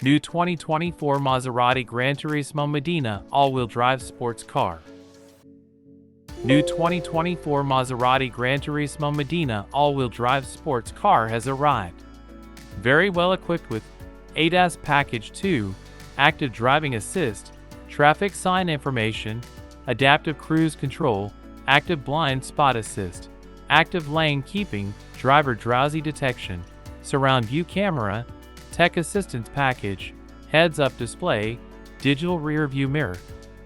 New 2024 Maserati GranTurismo Modena all-wheel drive sports car. New 2024 Maserati GranTurismo Modena all-wheel drive sports car has arrived. Very well equipped with ADAS Package 2, active driving assist, traffic sign information, adaptive cruise control, active blind spot assist, active lane keeping, driver drowsy detection, surround view camera, tech assistance package, heads-up display, digital rear view mirror,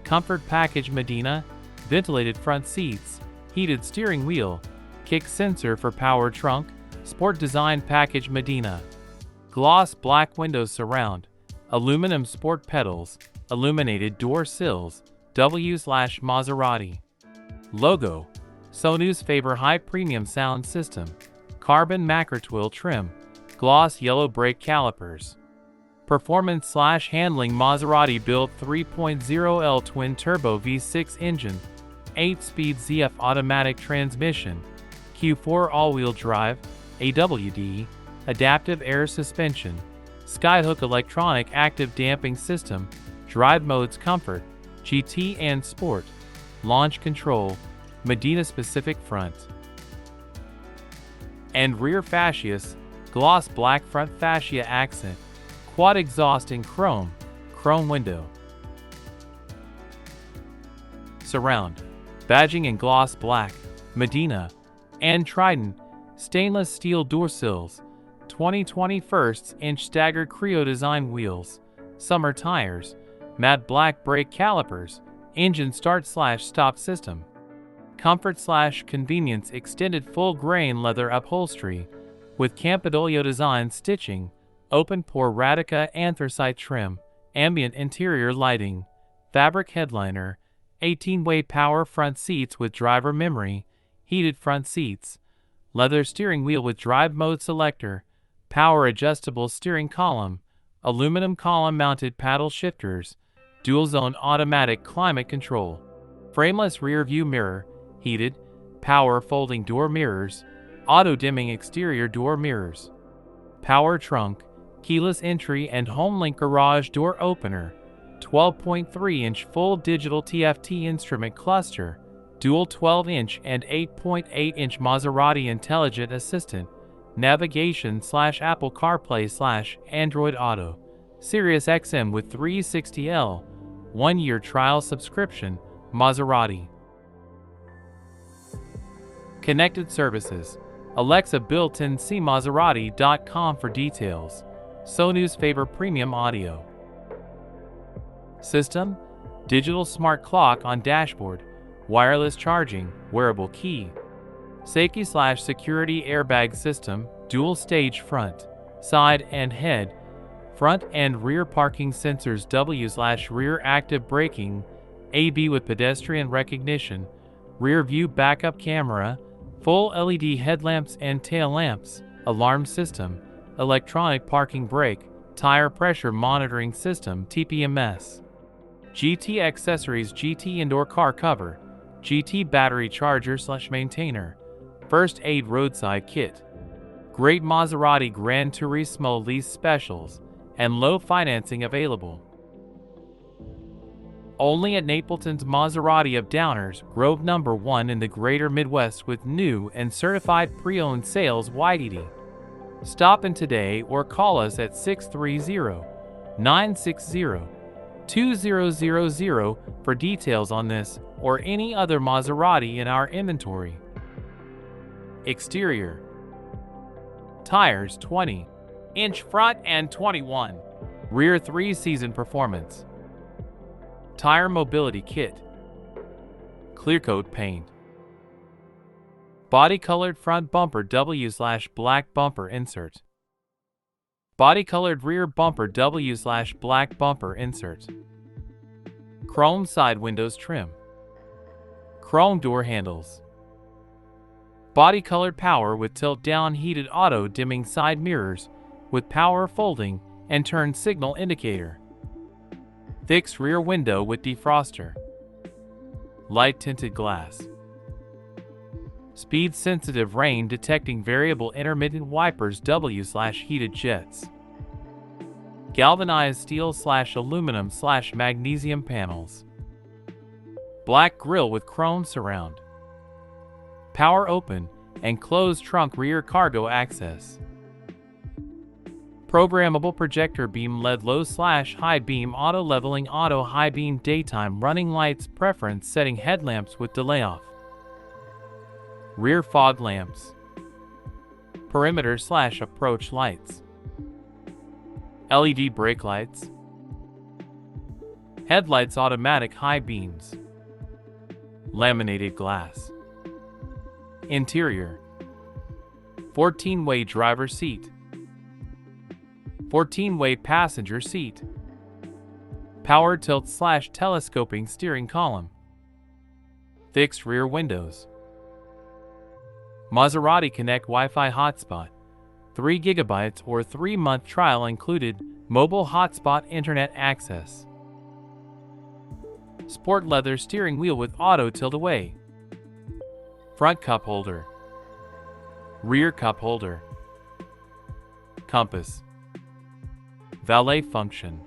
comfort package Modena, ventilated front seats, heated steering wheel, kick sensor for power trunk, sport design package Modena, gloss black windows surround, aluminum sport pedals, illuminated door sills, W/Maserati. Logo, Sonus Faber high premium sound system, carbon Macrotwill trim, gloss yellow brake calipers. Performance/handling Maserati built 3.0L twin-turbo V6 engine, 8-speed ZF automatic transmission, Q4 all-wheel drive, AWD, adaptive air suspension, Skyhook electronic active damping system, drive modes comfort, GT and sport, launch control, Modena specific front and rear fascias, gloss black front fascia accent, quad exhaust in chrome window. Surround, badging in gloss black, Modena, and Trident, stainless steel door sills, 2020 1/inch staggered Creo design wheels, summer tires, matte black brake calipers, engine start/stop system. Comfort/convenience extended full grain leather upholstery with Campidoglio design stitching, open pore Radica anthracite trim, ambient interior lighting, fabric headliner, 18-way power front seats with driver memory, heated front seats, leather steering wheel with drive mode selector, power adjustable steering column, aluminum column mounted paddle shifters, dual zone automatic climate control, frameless rear view mirror, heated, power folding door mirrors, auto dimming exterior door mirrors, power trunk, keyless entry and HomeLink garage door opener, 12.3-inch full digital TFT instrument cluster, dual 12-inch and 8.8-inch Maserati intelligent assistant, navigation/Apple CarPlay/Android Auto, Sirius XM with 360L, 1-year trial subscription, Maserati. Connected services, Alexa built-in. See Maserati.com for details. Sonus Faber premium audio system, digital smart clock on dashboard, wireless charging, wearable key, safety/security airbag system, dual stage front, side and head, front and rear parking sensors, W/rear active braking, AB with pedestrian recognition, rear view backup camera, full LED headlamps and tail lamps, alarm system, electronic parking brake, tire pressure monitoring system, TPMS, GT accessories, GT indoor car cover, GT battery charger/maintainer, first aid roadside kit. Great Maserati GranTurismo lease specials and low financing available. Only at Napleton's Maserati of Downers Grove number 1 in the Greater Midwest with new and certified pre-owned sales. YDD. Stop in today or call us at 630-960-2000 for details on this or any other Maserati in our inventory. Exterior. Tires 20-inch front and 21 rear 3-season performance. Tire mobility kit. Clear coat paint. Body colored front bumper, W/black bumper insert. Body colored rear bumper, W/black bumper insert. Chrome side windows trim. Chrome door handles. Body colored power with tilt down heated auto dimming side mirrors with power folding and turn signal indicator. Fixed rear window with defroster. Light tinted glass. Speed sensitive rain detecting variable intermittent wipers, W/heated jets. galvanized steel/aluminum/magnesium panels, black grille with chrome surround, power open and closed trunk rear cargo access, programmable projector beam LED low/high beam auto leveling auto high beam daytime running lights preference setting headlamps with delay off, rear fog lamps, perimeter/approach lights, LED brake lights, headlights automatic high beams, laminated glass. Interior: 14-way driver seat, 14-way passenger seat, power tilt/telescoping steering column, fixed rear windows, Maserati Connect Wi-Fi hotspot, 3 GB or 3-month trial included, mobile hotspot internet access, sport leather steering wheel with auto tilt away, front cup holder, rear cup holder, compass, valet function,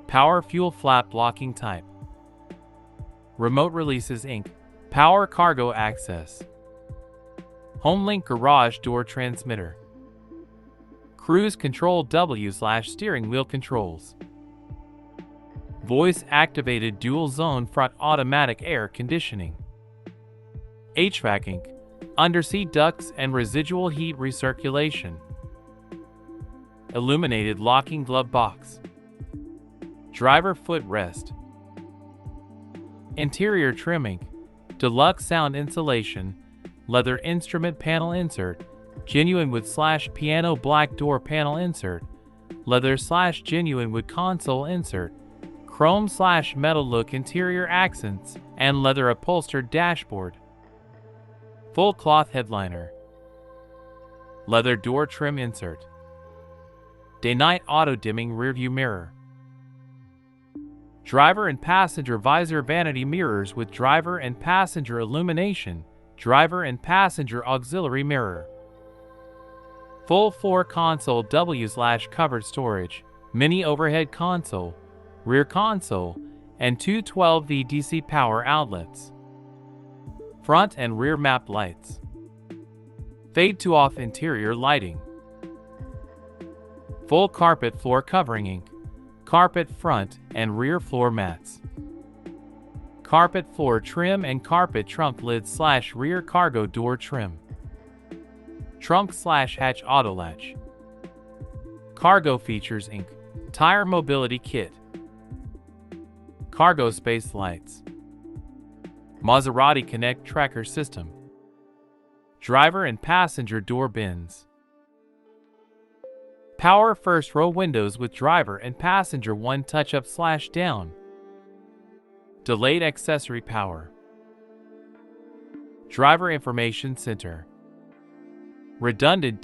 power fuel flap blocking type, remote releases Inc., power cargo access, HomeLink garage door transmitter, cruise control W/steering wheel controls, voice activated dual zone front automatic air conditioning, HVAC Inc., underseat ducts and residual heat recirculation, illuminated locking glove box, driver footrest, interior trimming, deluxe sound insulation, leather instrument panel insert, genuine wood/piano black door panel insert, leather/genuine wood console insert, chrome/metal look interior accents, and leather upholstered dashboard, full cloth headliner, leather door trim insert, day-night auto-dimming rearview mirror, driver and passenger visor vanity mirrors with driver and passenger illumination, driver and passenger auxiliary mirror, full floor console W/covered storage, mini overhead console, rear console, and 212V DC power outlets, front and rear map lights, fade to off interior lighting, full carpet floor covering Inc., carpet front and rear floor mats, carpet floor trim and carpet trunk lid/rear cargo door trim, trunk/hatch auto latch, cargo features Inc., tire mobility kit, cargo space lights, Maserati Connect tracker system, driver and passenger door bins, power first row windows with driver and passenger one touch up/down, delayed accessory power, driver information center, redundant digital